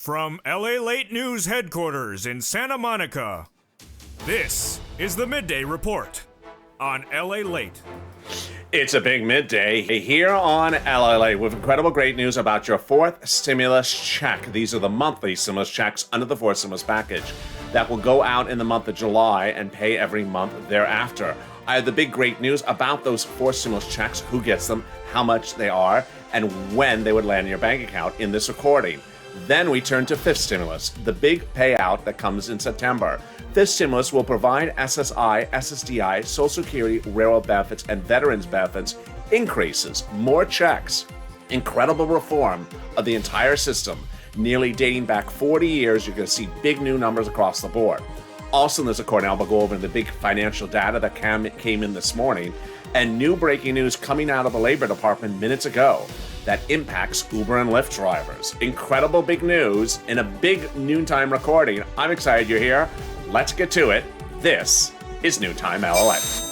From LALATE News headquarters in Santa Monica, this is the Midday Report on LALATE. It's a big midday here on LALATE with incredible great news about your fourth stimulus check. These are the monthly stimulus checks under the fourth stimulus package that will go out in the month of July and pay every month thereafter. I have the big great news about those four stimulus checks, who gets them, how much they are, and when they would land in your bank account in this recording. Then we turn to fifth stimulus, the big payout that comes in September. Fifth stimulus will provide SSI, SSDI, Social Security, railroad benefits, and veterans benefits increases, more checks, incredible reform of the entire system, nearly dating back 40 years. You're going to see big new numbers across the board. Also in this recording, I'll go over the big financial data that came in this morning, and new breaking news coming out of the Labor Department minutes ago that impacts Uber and Lyft drivers. Incredible big news in a big noontime recording. I'm excited you're here. Let's get to it. This is Noontime LALATE.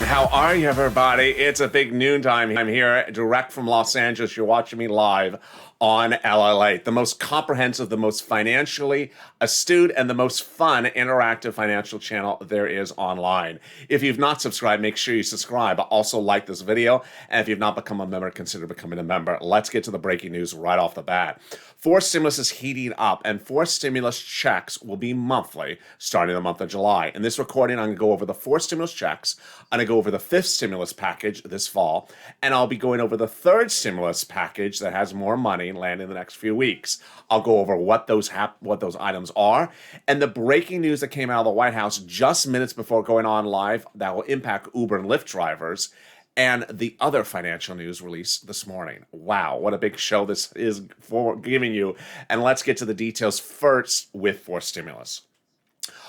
How are you, everybody? It's a big noontime. I'm here direct from Los Angeles. You're watching me live on LALATE, the most comprehensive, the most financially astute, and the most fun interactive financial channel there is online. If you've not subscribed, make sure you subscribe. Also like this video, and if you've not become a member, consider becoming a member. Let's get to the breaking news right off the bat. Fourth stimulus is heating up, and fourth stimulus checks will be monthly starting the month of July. In this recording, I'm going to go over the four stimulus checks. I'm going to go over the fifth stimulus package this fall, and I'll be going over the third stimulus package that has more money land in the next few weeks. I'll go over what those items are, and the breaking news that came out of the White House just minutes before going on live that will impact Uber and Lyft drivers, and the other financial news released this morning. Wow, what a big show this is for giving you. And let's get to the details first with fourth stimulus.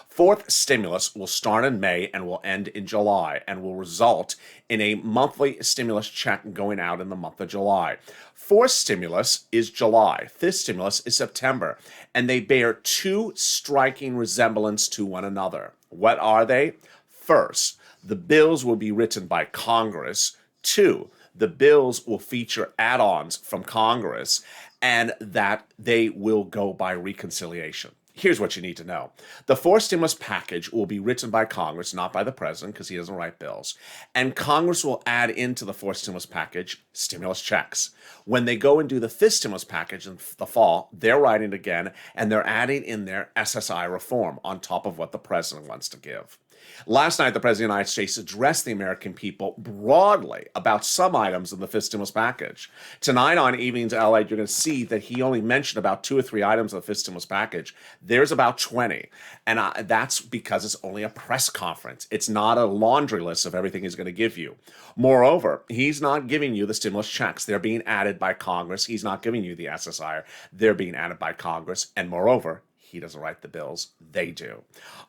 Fourth stimulus will start in May and will end in July and will result in a monthly stimulus check going out in the month of July. Fourth stimulus is July. Fifth stimulus is September. And they bear two striking resemblance to one another. What are they? First, the bills will be written by Congress. Two, the bills will feature add-ons from Congress, and that they will go by reconciliation. Here's what you need to know. The fourth stimulus package will be written by Congress, not by the president, because he doesn't write bills. And Congress will add into the fourth stimulus package stimulus checks. When they go and do the fifth stimulus package in the fall, they're writing it again, and they're adding in their SSI reform on top of what the president wants to give. Last night, the President of the United States addressed the American people broadly about some items in the fifth stimulus package. Tonight on Evenings LA, you're going to see that he only mentioned about 2 or 3 items of the fifth stimulus package. There's about 20, and that's because it's only a press conference. It's not a laundry list of everything he's going to give you. Moreover, he's not giving you the stimulus checks. They're being added by Congress. He's not giving you the SSI. They're being added by Congress, and moreover, he doesn't write the bills. They do.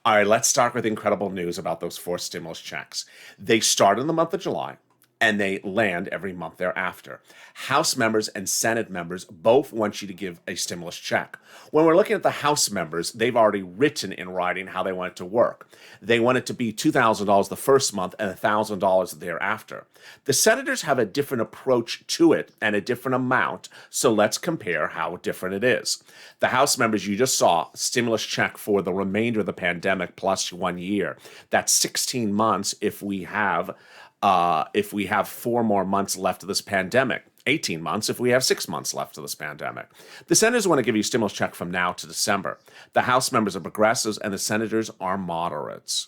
All right, let's start with incredible news about those four stimulus checks. They start in the month of July, and they land every month thereafter. House members and Senate members both want you to give a stimulus check. When we're looking at the House members, they've already written in writing how they want it to work. They want it to be $2,000 the first month and $1,000 thereafter. The senators have a different approach to it and a different amount, so let's compare how different it is. The House members, you just saw, stimulus check for the remainder of the pandemic plus 1 year. That's 16 months if we have 4 more months left of this pandemic. 18 months if we have 6 months left of this pandemic. The senators want to give you a stimulus check from now to December. The House members are progressives and the senators are moderates.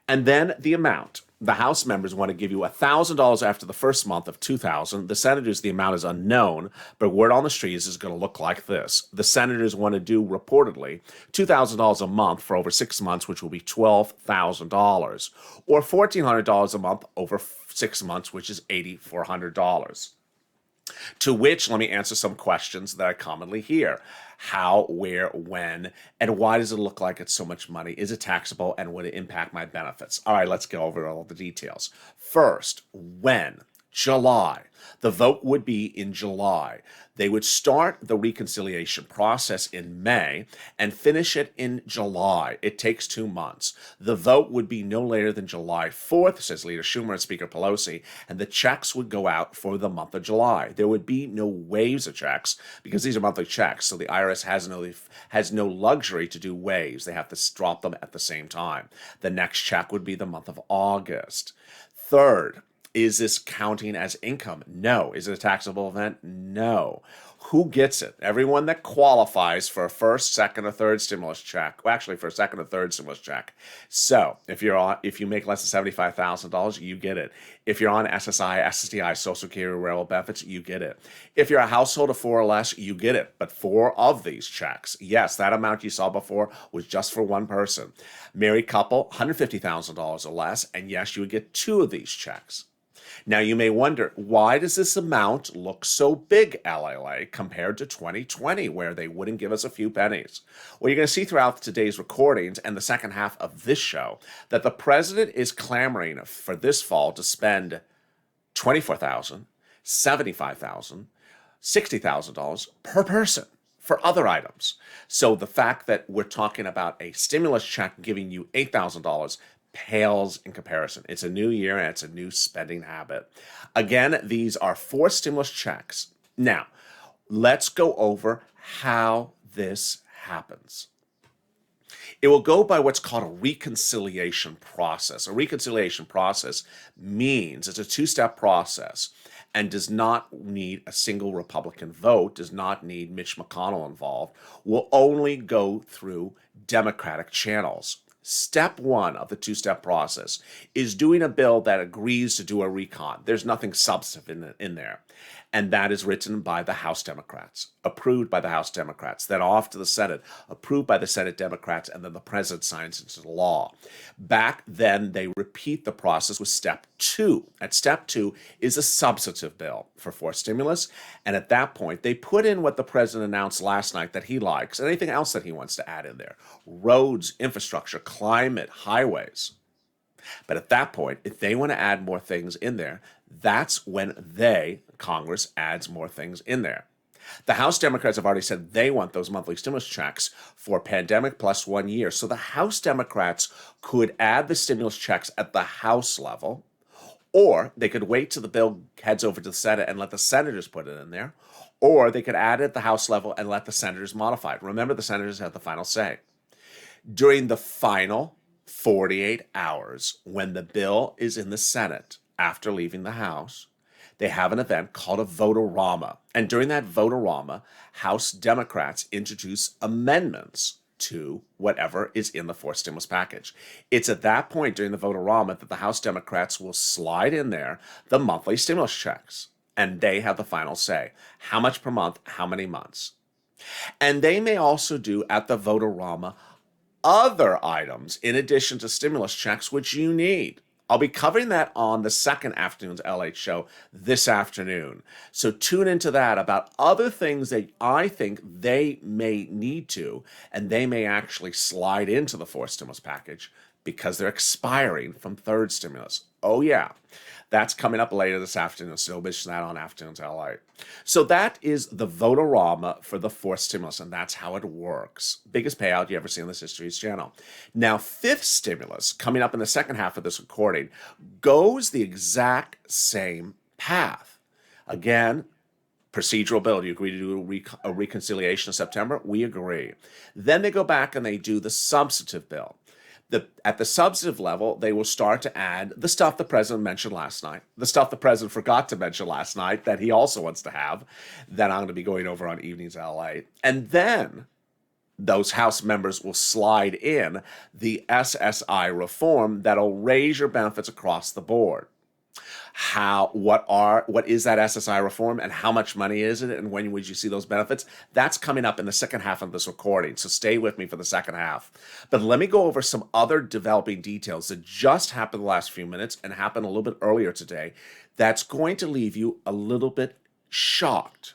And then the amount. The House members want to give you $1,000 after the first month of $2,000. The senators, the amount is unknown, but word on the street is it's going to look like this. The senators want to do, reportedly, $2,000 a month for over 6 months, which will be $12,000, or $1,400 a month over 6 months, which is $8,400. To which, let me answer some questions that I commonly hear. How, where, when, and why does it look like it's so much money? Is it taxable, and would it impact my benefits? All right, let's go over all the details. First, when? July. The vote would be in July. They would start the reconciliation process in May and finish it in July. It takes 2 months. The vote would be no later than July 4th, says Leader Schumer and Speaker Pelosi, and the checks would go out for the month of July. There would be no waves of checks because these are monthly checks, so the IRS has no luxury to do waves. They have to drop them at the same time. The next check would be the month of August. Third, is this counting as income? No. Is it a taxable event? No. Who gets it? Everyone that qualifies for a first, second, or third stimulus check. Well, actually, for a second or third stimulus check. So, if you make less than $75,000, you get it. If you're on SSI, SSDI, Social Security, railroad benefits, you get it. If you're a household of 4 or less, you get it. But 4 of these checks, yes, that amount you saw before was just for one person. Married couple, $150,000 or less, and yes, you would get 2 of these checks. Now, you may wonder, why does this amount look so big, LALATE, compared to 2020, where they wouldn't give us a few pennies? Well, you're going to see throughout today's recordings and the second half of this show that the president is clamoring for this fall to spend $24,000, $75,000, $60,000 per person for other items. So the fact that we're talking about a stimulus check giving you $8,000 pales in comparison. It's a new year and it's a new spending habit. Again, these are 4 stimulus checks. Now, let's go over how this happens. It will go by what's called a reconciliation process. A reconciliation process means it's a 2-step process and does not need a single Republican vote, does not need Mitch McConnell involved, will only go through Democratic channels. Step 1 of the 2-step process is doing a bill that agrees to do a recon. There's nothing substantive in there. And that is written by the House Democrats, approved by the House Democrats, then off to the Senate, approved by the Senate Democrats, and then the president signs into law. Back then, they repeat the process with step 2. At step 2 is a substantive bill for forced stimulus. And at that point, they put in what the president announced last night that he likes, and anything else that he wants to add in there. Roads, infrastructure, climate, highways. But at that point, if they want to add more things in there, that's when Congress, adds more things in there. The House Democrats have already said they want those monthly stimulus checks for pandemic plus 1 year. So the House Democrats could add the stimulus checks at the House level, or they could wait till the bill heads over to the Senate and let the senators put it in there, or they could add it at the House level and let the senators modify it. Remember, the senators have the final say. During the final 48 hours, when the bill is in the Senate after leaving the House, they have an event called a vote-a-rama. And during that vote-a-rama, House Democrats introduce amendments to whatever is in the forced stimulus package. It's at that point during the vote-a-rama that the House Democrats will slide in there the monthly stimulus checks. And they have the final say. How much per month, how many months? And they may also do at the vote-a-rama other items in addition to stimulus checks, which you need. I'll be covering that on the second afternoon's LH show this afternoon. So tune into that about other things that I think they may need to, and they may actually slide into the fourth stimulus package because they're expiring from third stimulus. Oh yeah, that's coming up later this afternoon, so mention that on Afternoons LA. So that is the vote-a-rama for the fourth stimulus, and that's how it works. Biggest payout you ever see on this History's channel. Now, fifth stimulus, coming up in the second half of this recording, goes the exact same path. Again, procedural bill. Do you agree to do a reconciliation in September? We agree. Then they go back and they do the substantive bill. At the substantive level, they will start to add the stuff the president mentioned last night, the stuff the president forgot to mention last night that he also wants to have, that I'm going to be going over on Evenings LA. And then those House members will slide in the SSI reform that'll raise your benefits across the board. What is that SSI reform and how much money is it and when would you see those benefits? That's coming up in the second half of this recording, so stay with me for the second half. But let me go over some other developing details that just happened the last few minutes and happened a little bit earlier today that's going to leave you a little bit shocked.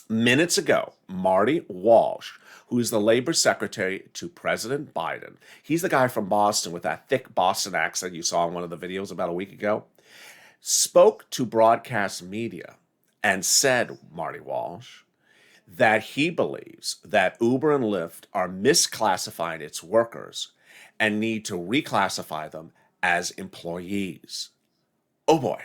Minutes ago, Marty Walsh, who is the labor secretary to President Biden, he's the guy from Boston with that thick Boston accent you saw in one of the videos about a week ago, spoke to broadcast media and said, Marty Walsh, that he believes that Uber and Lyft are misclassifying its workers and need to reclassify them as employees. Oh boy,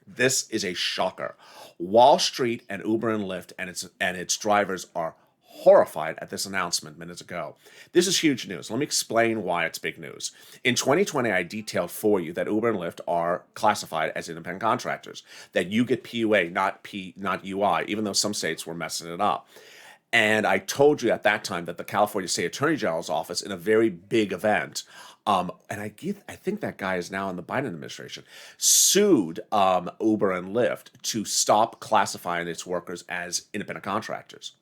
this is a shocker. Wall Street and Uber and Lyft and its drivers are horrified at this announcement minutes ago. This is huge news. Let me explain why it's big news. In 2020, I detailed for you that Uber and Lyft are classified as independent contractors, that you get PUA, not UI, even though some states were messing it up. And I told you at that time that the California State Attorney General's office, in a very big event, and I think that guy is now in the Biden administration, sued Uber and Lyft to stop classifying its workers as independent contractors.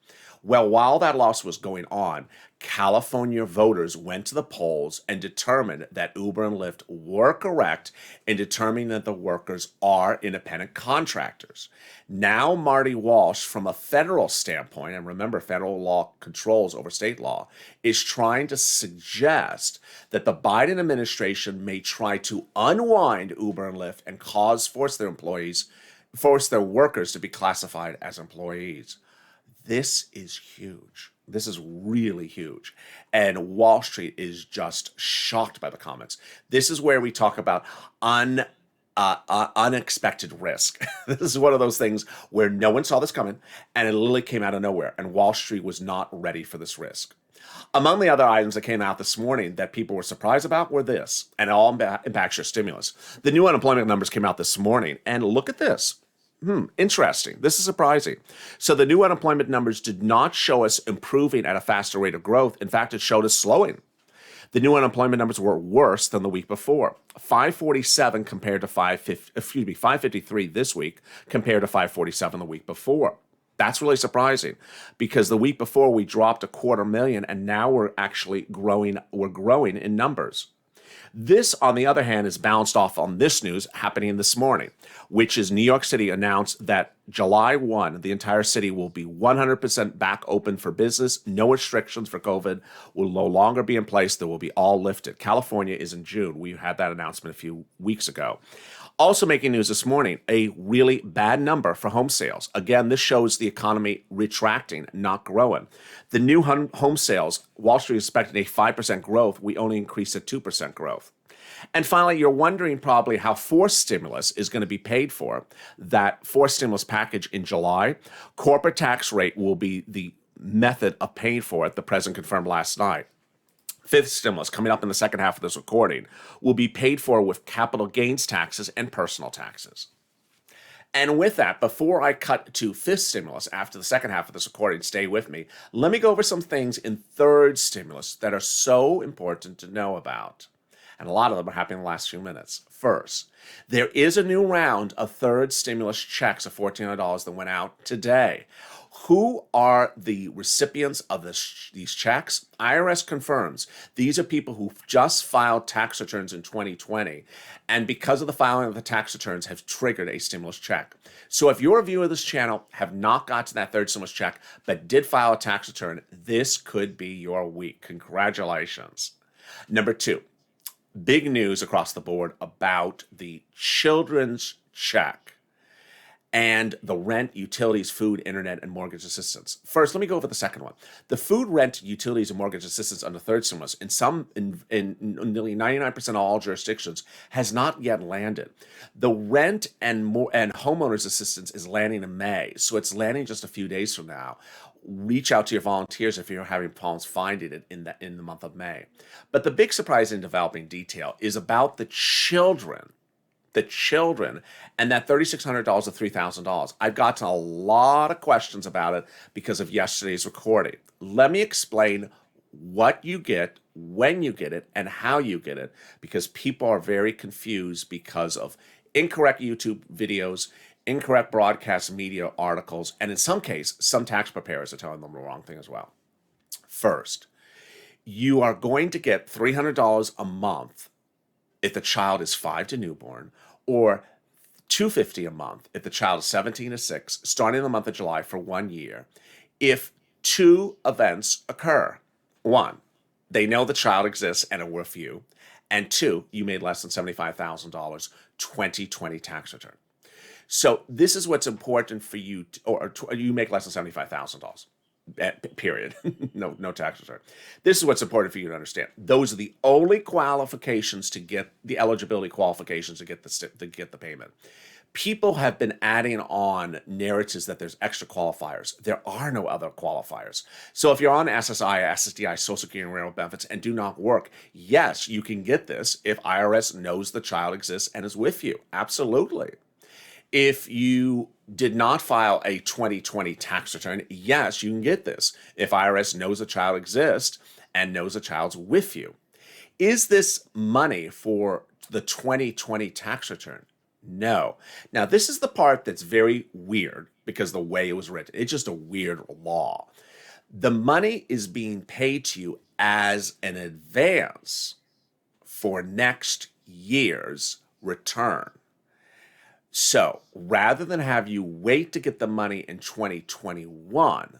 Well, while that lawsuit was going on, California voters went to the polls and determined that Uber and Lyft were correct in determining that the workers are independent contractors. Now, Marty Walsh, from a federal standpoint, and remember, federal law controls over state law, is trying to suggest that the Biden administration may try to unwind Uber and Lyft and force their workers to be classified as employees. This is huge. This is really huge. And Wall Street is just shocked by the comments. This is where we talk about unexpected risk. This is one of those things where no one saw this coming, and it literally came out of nowhere. And Wall Street was not ready for this risk. Among the other items that came out this morning that people were surprised about were this, and it all impacts your stimulus. The new unemployment numbers came out this morning, and look at this. Interesting. This is surprising. So the new unemployment numbers did not show us improving at a faster rate of growth. In fact, it showed us slowing. The new unemployment numbers were worse than the week before. 547 compared to 553 this week compared to 547 the week before. That's really surprising because the week before we dropped 250,000 and now we're actually growing. We're growing in numbers. This, on the other hand, is bounced off on this news happening this morning, which is New York City announced that July 1, the entire city will be 100% back open for business. No restrictions for COVID will no longer be in place. They will be all lifted. California is in June. We had that announcement a few weeks ago. Also making news this morning, a really bad number for home sales. Again, this shows the economy retracting, not growing. The new home sales, Wall Street expected a 5% growth. We only increased at 2% growth. And finally, you're wondering probably how forced stimulus is going to be paid for. That forced stimulus package in July, corporate tax rate will be the method of paying for it, the president confirmed last night. Fifth stimulus, coming up in the second half of this recording, will be paid for with capital gains taxes and personal taxes. And with that, before I cut to fifth stimulus after the second half of this recording, stay with me. Let me go over some things in third stimulus that are so important to know about. And a lot of them are happening in the last few minutes. First, there is a new round of third stimulus checks of $1,400 that went out today. Who are the recipients of these checks? IRS confirms these are people who just filed tax returns in 2020, and because of the filing of the tax returns have triggered a stimulus check. So if you're a viewer of this channel, have not got to that third stimulus check, but did file a tax return, this could be your week. Congratulations. Number two, big news across the board about the children's check and the rent, utilities, food, internet, and mortgage assistance. First, let me go over the second one. The food, rent, utilities, and mortgage assistance under third stimulus in nearly 99% of all jurisdictions has not yet landed. The rent and homeowners assistance is landing in May, so it's landing just a few days from now. Reach out to your volunteers if you're having problems finding it in the month of May. But the big surprise in developing detail is about the children and that $3,600 to $3,000. I've gotten a lot of questions about it because of yesterday's recording. Let me explain what you get, when you get it, and how you get it, because people are very confused because of incorrect YouTube videos, incorrect broadcast media articles, and in some cases, some tax preparers are telling them the wrong thing as well. First, you are going to get $300 a month if the child is 5 to newborn, or $250 a month if the child is 17 to 6, starting in the month of July for 1 year, if 2 events occur. 1, they know the child exists and are with you. And 2, you made less than $75,000 2020 tax return. So this is what's important for you, or you make less than $75,000. Period. No tax return. This is what's important for you to understand. Those are the only qualifications to get the eligibility qualifications to get the payment. People have been adding on narratives that there's extra qualifiers. There are no other qualifiers. So if you're on SSI, SSDI, Social Security, and Railroad benefits and do not work, yes, you can get this if IRS knows the child exists and is with you. Absolutely. If you did not file a 2020 tax return, yes, you can get this if IRS knows a child exists and knows a child's with you. Is this money for the 2020 tax return? No. Now, this is the part that's very weird because the way it was written. It's just a weird law. The money is being paid to you as an advance for next year's return. So rather than have you wait to get the money in 2021,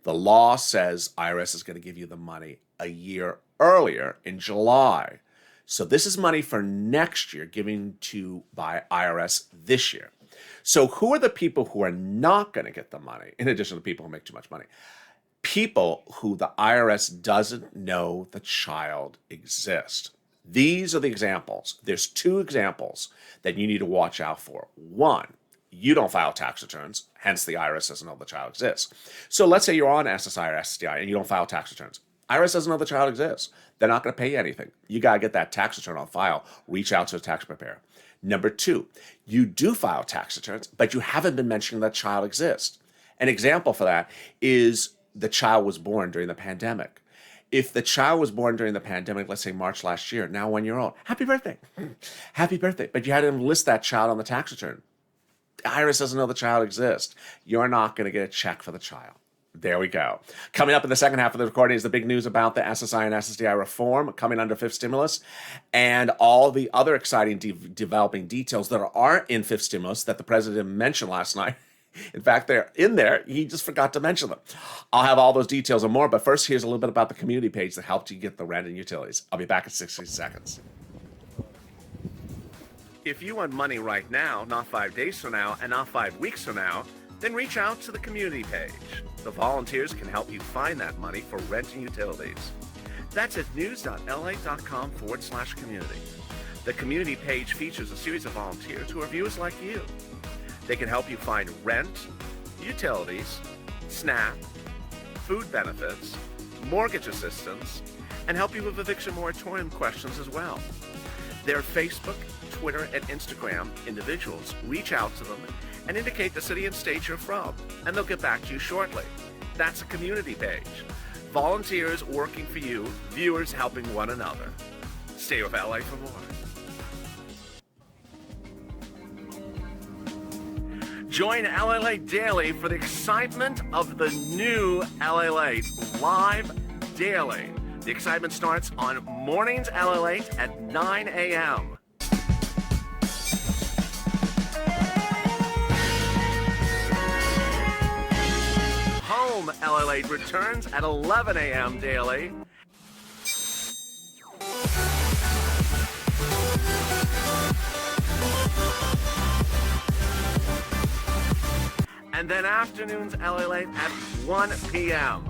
the law says IRS is going to give you the money a year earlier in July. So this is money for next year given to by IRS this year. So who are the people who are not going to get the money, in addition to people who make too much money? People who the IRS doesn't know the child exists. These are the examples. There's 2 examples that you need to watch out for. 1, you don't file tax returns, hence the IRS doesn't know the child exists. So let's say you're on SSI or SSDI and you don't file tax returns. IRS doesn't know the child exists. They're not going to pay you anything. You got to get that tax return on file. Reach out to a tax preparer. Number 2, you do file tax returns, but you haven't been mentioning that child exists. An example for that is the child was born during the pandemic. If the child was born during the pandemic, let's say March last year, now 1 year old, happy birthday. Happy birthday. But you had to list that child on the tax return. The IRS doesn't know the child exists. You're not going to get a check for the child. There we go. Coming up in the second half of the recording is the big news about the SSI and SSDI reform coming under fifth stimulus and all the other exciting developing details that are in fifth stimulus that the president mentioned last night. In fact, they're in there. He just forgot to mention them. I'll have all those details and more, but first, here's a little bit about the community page that helped you get the rent and utilities. I'll be back in 60 seconds. If you want money right now, not 5 days from now, and not 5 weeks from now, then reach out to the community page. The volunteers can help you find that money for rent and utilities. That's at news.la.com/community. The community page features a series of volunteers who are viewers like you. They can help you find rent, utilities, SNAP, food benefits, mortgage assistance, and help you with eviction moratorium questions as well. Their Facebook, Twitter, and Instagram individuals reach out to them and indicate the city and state you're from, and they'll get back to you shortly. That's a community page. Volunteers working for you, viewers helping one another. Stay with LA for more. Join LALATE Daily for the excitement of the new LALATE live daily. The excitement starts on mornings LALATE at 9 a.m. Home LALATE returns at 11 a.m. daily. And then afternoons LALATE at 1 p.m.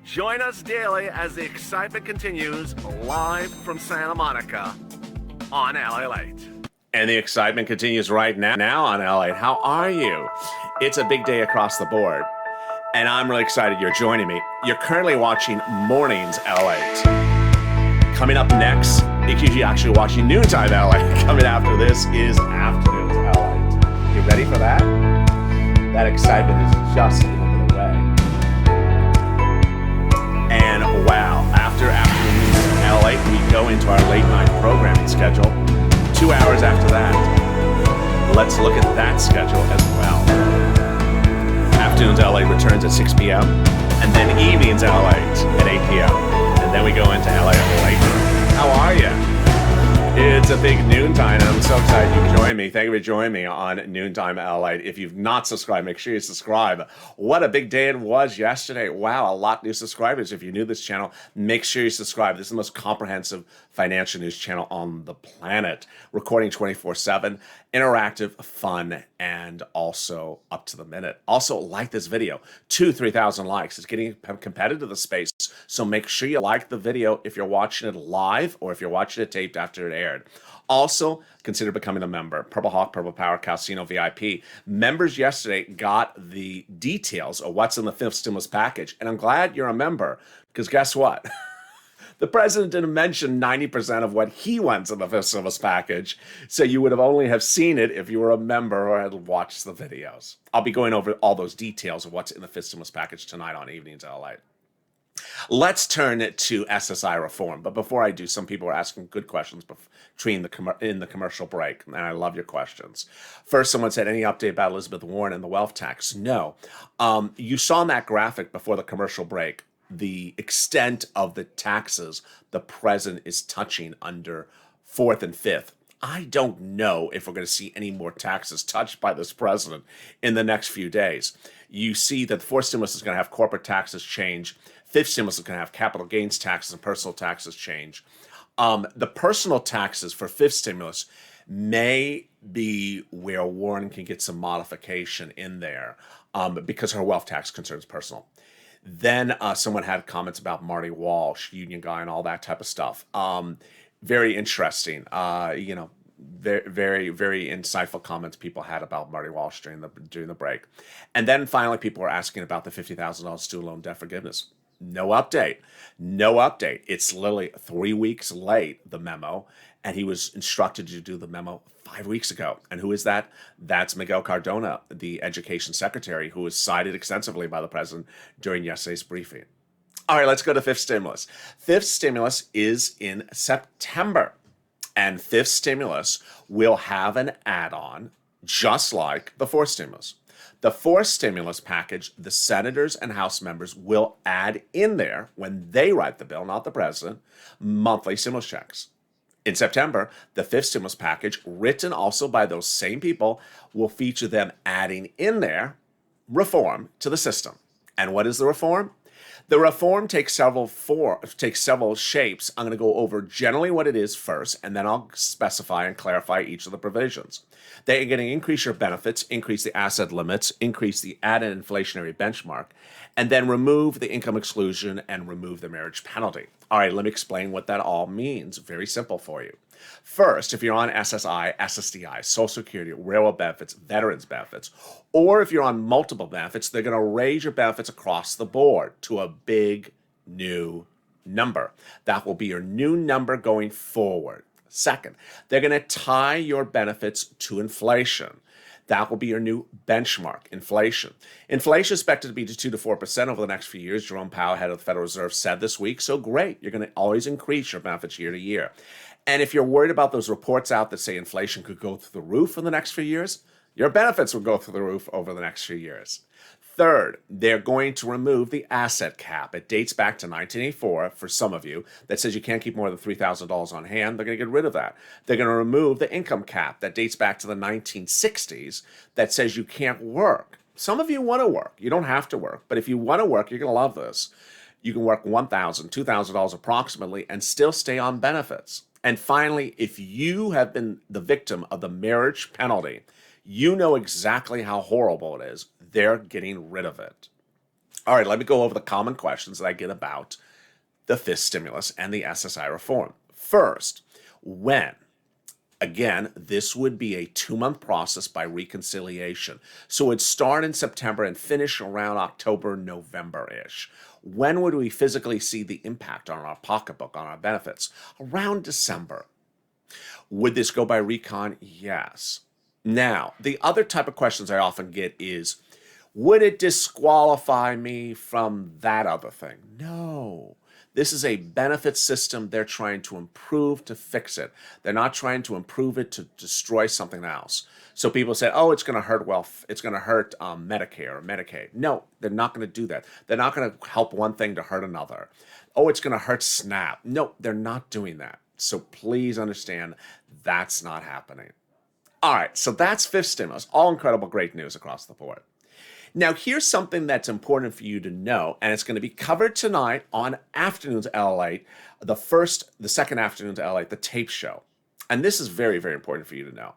Join us daily as the excitement continues live from Santa Monica on LALATE. And the excitement continues right now on LALATE. How are you? It's a big day across the board. And I'm really excited you're joining me. You're currently watching Mornings LALATE. Coming up next, you're actually watching Noontime LA. Coming after this is Afternoons LA. You ready for that? That excitement is just a little bit away. And wow, after Afternoons LA, we go into our late night programming schedule. 2 hours after that, let's look at that schedule as well. Afternoons LA returns at 6 p.m. and then Evenings LA at 8 p.m. And then we go into LA late. How How are you? It's a big noontime, and I'm so excited you can join me. Thank you for joining me on Noontime LALATE. If you've not subscribed, make sure you subscribe. What a big day it was yesterday. Wow, a lot of new subscribers. If you're new to this channel, make sure you subscribe. This is the most comprehensive financial news channel on the planet. Recording 24/7, interactive, fun, and also up to the minute. Also, like this video. 3,000 likes. It's getting competitive, the space. So make sure you like the video if you're watching it live or if you're watching it taped after it aired. Also, consider becoming a member. Purple Hawk, Purple Power, Casino VIP. Members yesterday got the details of what's in the fifth stimulus package. And I'm glad you're a member, because guess what? The president didn't mention 90% of what he wants in the fifth stimulus package, so you would have only have seen it if you were a member or had watched the videos. I'll be going over all those details of what's in the fifth stimulus package tonight on Evenings LA. Let's turn it to SSI reform. But before I do, some people are asking good questions in the commercial break, and I love your questions. First, someone said, any update about Elizabeth Warren and the wealth tax? No. You saw in that graphic before the commercial break the extent of the taxes the president is touching under fourth and fifth. I don't know if we're going to see any more taxes touched by this president in the next few days. You see that the fourth stimulus is going to have corporate taxes change. Fifth stimulus is going to have capital gains taxes and personal taxes change. The personal taxes for fifth stimulus may be where Warren can get some modification in there because her wealth tax concerns personal. Then someone had comments about Marty Walsh, union guy, and all that type of stuff. Very interesting. Very, very insightful comments people had about Marty Walsh during the break. And then finally, people were asking about the $50,000 student loan debt forgiveness. No update. No update. It's literally 3 weeks late, the memo, and he was instructed to do the memo 5 weeks ago. And who is that? That's Miguel Cardona, the education secretary, who was cited extensively by the president during yesterday's briefing. All right, let's go to fifth stimulus. Fifth stimulus is in September, and fifth stimulus will have an add-on just like the fourth stimulus. The fourth stimulus package, the senators and House members will add in there, when they write the bill, not the president, monthly stimulus checks. In September, the fifth stimulus package, written also by those same people, will feature them adding in there reform to the system. And what is the reform? The reform takes several shapes. I'm going to go over generally what it is first, and then I'll specify and clarify each of the provisions. They are going to increase your benefits, increase the asset limits, increase the added inflationary benchmark, and then remove the income exclusion and remove the marriage penalty. All right, let me explain what that all means. Very simple for you. First, if you're on SSI, SSDI, Social Security, railroad benefits, veterans benefits, or if you're on multiple benefits, they're going to raise your benefits across the board to a big new number. That will be your new number going forward. Second, they're going to tie your benefits to inflation. That will be your new benchmark, inflation. Inflation is expected to be to 2 to 4% over the next few years. Jerome Powell, head of the Federal Reserve, said this week. So great, you're going to always increase your benefits year to year. And if you're worried about those reports out that say inflation could go through the roof in the next few years, your benefits will go through the roof over the next few years. Third, they're going to remove the asset cap. It dates back to 1984 for some of you that says you can't keep more than $3,000 on hand. They're going to get rid of that. They're going to remove the income cap that dates back to the 1960s that says you can't work. Some of you want to work. You don't have to work. But if you want to work, you're going to love this. You can work $1,000, $2,000 approximately and still stay on benefits. And finally, if you have been the victim of the marriage penalty, you know exactly how horrible it is. They're getting rid of it. All right, let me go over the common questions that I get about the fifth stimulus and the SSI reform. First, when? Again, this would be a 2-month process by reconciliation. So it'd start in September and finish around October, November-ish. When would we physically see the impact on our pocketbook, on our benefits? Around December. Would this go by recon? Yes. Now, the other type of questions I often get is, would it disqualify me from that other thing? No. This is a benefit system they're trying to improve to fix it. They're not trying to improve it to destroy something else. So people say, oh, it's going to hurt wealth. It's going to hurt Medicare or Medicaid. No, they're not going to do that. They're not going to help one thing to hurt another. Oh, it's going to hurt SNAP. No, they're not doing that. So please understand that's not happening. All right, so that's fifth stimulus. All incredible, great news across the board. Now, here's something that's important for you to know, and it's going to be covered tonight on Afternoons LALATE, the second Afternoons LALATE, the tape show. And this is very, very important for you to know.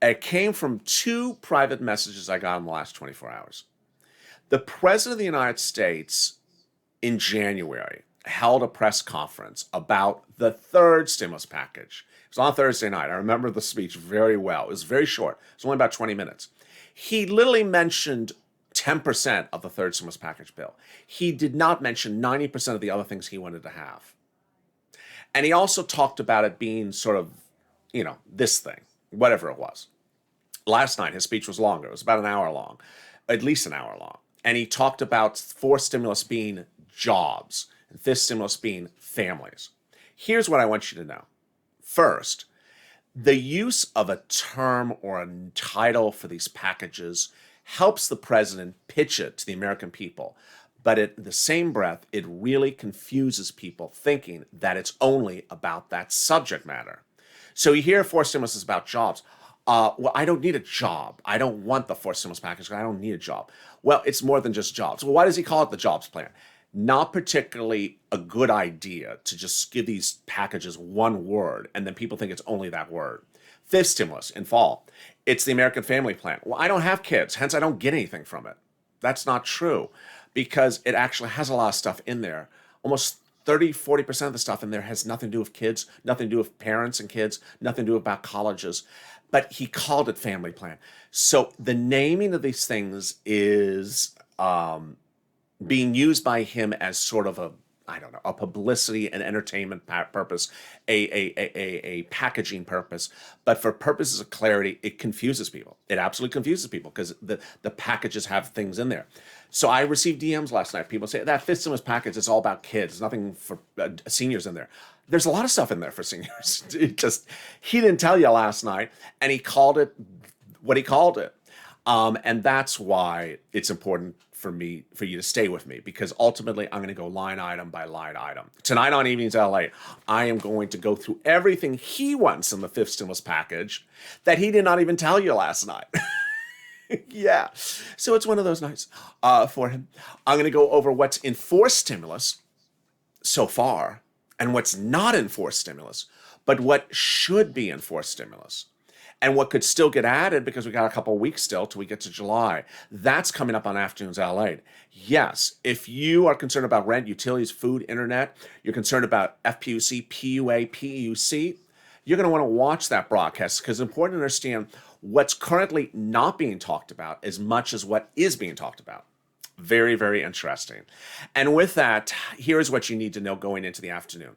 It came from two private messages I got in the last 24 hours. The President of the United States in January held a press conference about the third stimulus package. It was on Thursday night. I remember the speech very well. It was very short. It was only about 20 minutes. He literally mentioned 10% of the third stimulus package bill. He did not mention 90% of the other things he wanted to have. And he also talked about it being sort of, this thing, whatever it was. Last night, his speech was longer. It was about an hour long, at least an hour long. And he talked about fourth stimulus being jobs and fifth stimulus being families. Here's what I want you to know. First, the use of a term or a title for these packages helps the president pitch it to the American people. But in the same breath, it really confuses people thinking that it's only about that subject matter. So you hear fourth stimulus is about jobs. Well, I don't need a job. I don't want the fourth stimulus package. I don't need a job. Well, it's more than just jobs. Well, why does he call it the jobs plan? Not particularly a good idea to just give these packages one word and then people think it's only that word. Fifth stimulus in fall, it's the American Family Plan. Well, I don't have kids, hence I don't get anything from it. That's not true because it actually has a lot of stuff in there. Almost 30-40% of the stuff in there has nothing to do with kids, nothing to do with parents and kids, nothing to do about colleges. But he called it family plan. So the naming of these things is being used by him as sort of a publicity and entertainment purpose, a packaging purpose. But for purposes of clarity, it confuses people. It absolutely confuses people because the packages have things in there. So I received DMs last night. People say that fifth stimulus package is all about kids. There's nothing for seniors in there. There's a lot of stuff in there for seniors. He didn't tell you last night, and he called it what he called it. And that's why it's important for you to stay with me, because ultimately I'm going to go line item by line item. Tonight on Evenings LA, I am going to go through everything he wants in the fifth stimulus package that he did not even tell you last night. Yeah. So it's one of those nights for him. I'm going to go over what's in fourth stimulus so far and what's not in fourth stimulus, but what should be in fourth stimulus. And what could still get added because we got a couple of weeks still till we get to July. That's coming up on Afternoons LA. Yes, if you are concerned about rent, utilities, food, internet, you're concerned about FPUC, PUA, PUC, you're going to want to watch that broadcast because it's important to understand what's currently not being talked about as much as what is being talked about. Very, very interesting. And with that, here's what you need to know going into the afternoon.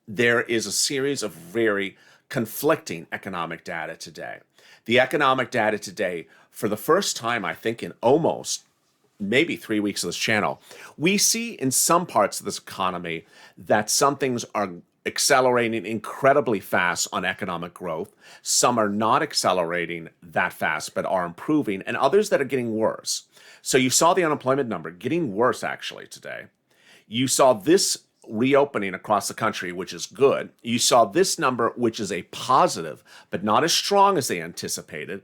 There is a series of very conflicting economic data today. The economic data today, for the first time, I think in almost maybe 3 weeks of this channel, we see in some parts of this economy that some things are accelerating incredibly fast on economic growth. Some are not accelerating that fast, but are improving, and others that are getting worse. So you saw the unemployment number getting worse actually today. You saw this reopening across the country, which is good. You saw this number, which is a positive, but not as strong as they anticipated.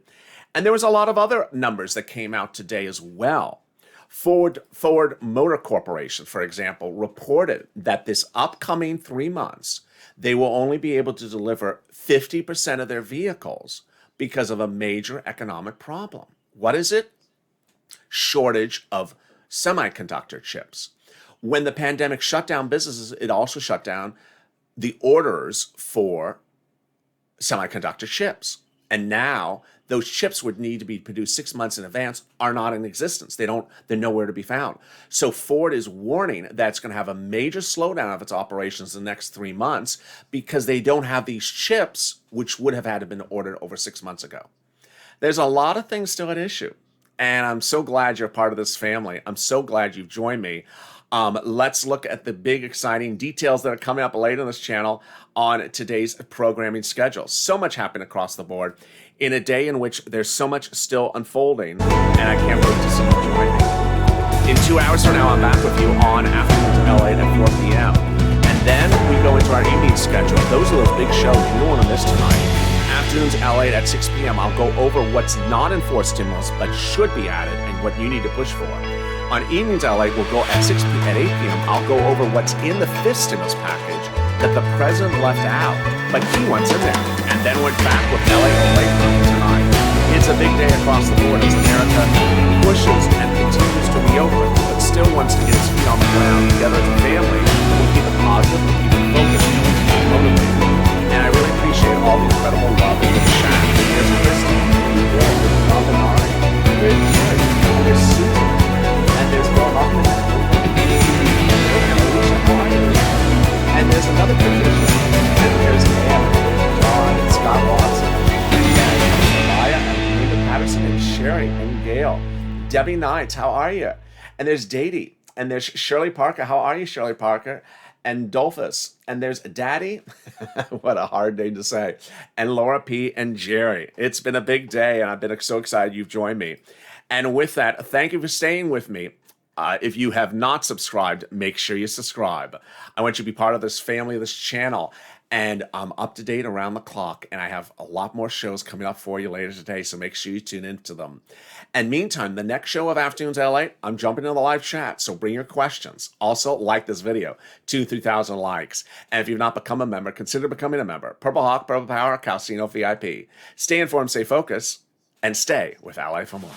And there was a lot of other numbers that came out today as well. Ford Motor Corporation, for example, reported that this upcoming 3 months, they will only be able to deliver 50% of their vehicles because of a major economic problem. What is it? Shortage of semiconductor chips. When the pandemic shut down businesses, it also shut down the orders for semiconductor chips. And now those chips would need to be produced 6 months in advance are not in existence. They're nowhere to be found. So Ford is warning that it's going to have a major slowdown of its operations in the next 3 months because they don't have these chips, which would have had to been ordered over 6 months ago. There's a lot of things still at issue. And I'm so glad you're part of this family. I'm so glad you've joined me. Let's look at the big, exciting details that are coming up later on this channel on today's programming schedule. So much happened across the board in a day in which there's so much still unfolding, and I can't wait to see you join me. In 2 hours from now, I'm back with you on Afternoons LA at 4 p.m. And then we go into our evening schedule. Those are those big shows you don't want to miss tonight. Afternoons LA at 6 p.m. I'll go over what's not enforced stimulus but should be added and what you need to push for. On evenings LA, we'll go at 8 p.m. I'll go over what's in the fifth stimulus package that the president left out, but he wants in there. And then we're back with LA late tonight. It's a big day across the board as America pushes and continues to reopen, but still wants to get its feet on the ground together as a family. We'll keep it positive, we'll keep it focused, and we'll keep it motivated. And I really appreciate all the incredible love in the chat. There's Christy, there's Navanari, there's Joy, and there's Susan, and there's Bill Huffman, and there's another Patricia, and there's Ann, John, and Scott Watson, and Maya, and Linda Patterson, and Sherry, and Gail, Debbie Knights, how are you? And there's Dadey, and there's Shirley Parker, how are you, Shirley Parker? And Dolphus, and there's Daddy, what a hard name to say, and Laura P. and Jerry. It's been a big day, and I've been so excited you've joined me. And with that, thank you for staying with me. If you have not subscribed, make sure you subscribe. I want you to be part of this family, this channel, and I'm up to date around the clock, and I have a lot more shows coming up for you later today, so make sure you tune into them. And meantime, the next show of Afternoons LA, I'm jumping into the live chat, so bring your questions. Also, like this video, 2,000-3,000 likes. And if you've not become a member, consider becoming a member. Purple Hawk, Purple Power, Calcino VIP. Stay informed, stay focused, and stay with LA for more.